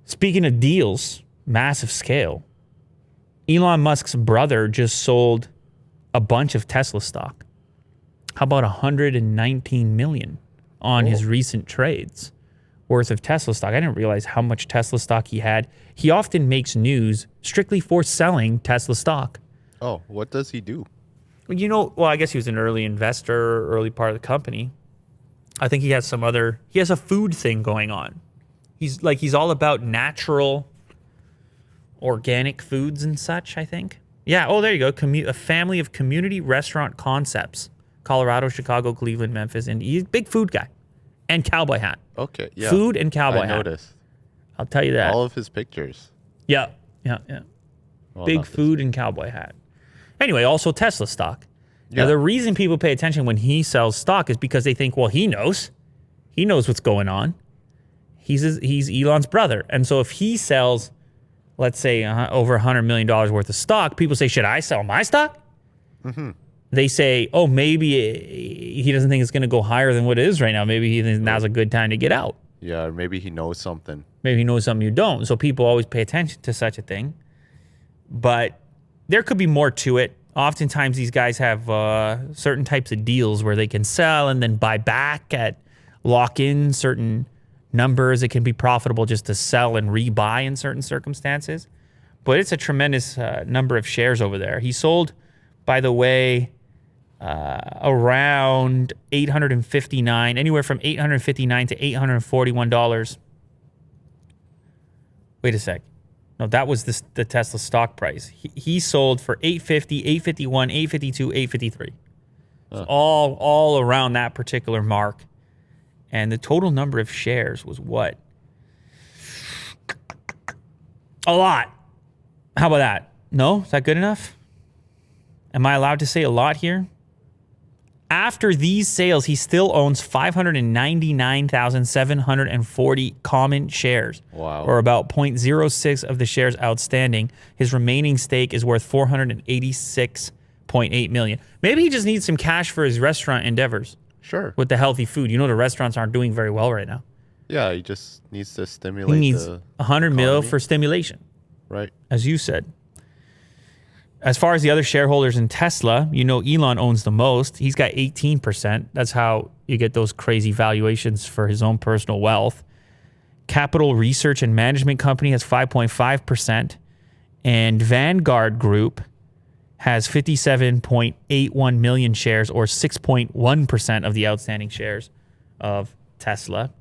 Speaking of deals, massive scale, Elon Musk's brother just sold a bunch of Tesla stock. How about 119 million on his recent trades worth of Tesla stock? I didn't realize how much Tesla stock he had. He often makes news strictly for selling Tesla stock. Oh, what does he do? Well, I guess he was an early investor, early part of the company. I think he has he has a food thing going on. He's all about natural, organic foods and such, I think. Yeah, oh, there you go. A family of community restaurant concepts. Colorado, Chicago, Cleveland, Memphis, and he's a big food guy. And cowboy hat. Okay, yeah. Food and cowboy hat. I noticed. I'll tell you that. All of his pictures. Yeah. Well, big food and cowboy hat. Anyway, also Tesla stock. Yeah. Now, the reason people pay attention when he sells stock is because they think, well, he knows. He knows what's going on. He's Elon's brother. And so if he sells, let's say, over $100 million worth of stock, people say, should I sell my stock? Mm-hmm. They say, oh, maybe he doesn't think it's going to go higher than what it is right now. Maybe he thinks now's a good time to get out. Yeah, or maybe he knows something. Maybe he knows something you don't. So people always pay attention to such a thing. But there could be more to it. Oftentimes these guys have certain types of deals where they can sell and then buy back lock in certain numbers. It can be profitable just to sell and rebuy in certain circumstances. But it's a tremendous number of shares over there. He sold, by the way, around $859, anywhere from $859 to $841. Wait a sec. No, that was the Tesla stock price. He sold for $850, $851, $852, $853. So all around that particular mark. And the total number of shares was what? A lot. How about that? No? Is that good enough? Am I allowed to say a lot here? After these sales, he still owns 599,740 common shares. Wow. Or about 0.06 of the shares outstanding. His remaining stake is worth $486.8 million. Maybe he just needs some cash for his restaurant endeavors. Sure. With the healthy food. The restaurants aren't doing very well right now. Yeah, he just needs to stimulate. He needs $100 million for stimulation. Right. As you said. As far as the other shareholders in Tesla, Elon owns the most. He's got 18%. That's how you get those crazy valuations for his own personal wealth. Capital Research and Management Company has 5.5%. And Vanguard Group has 57.81 million shares, or 6.1% of the outstanding shares of Tesla.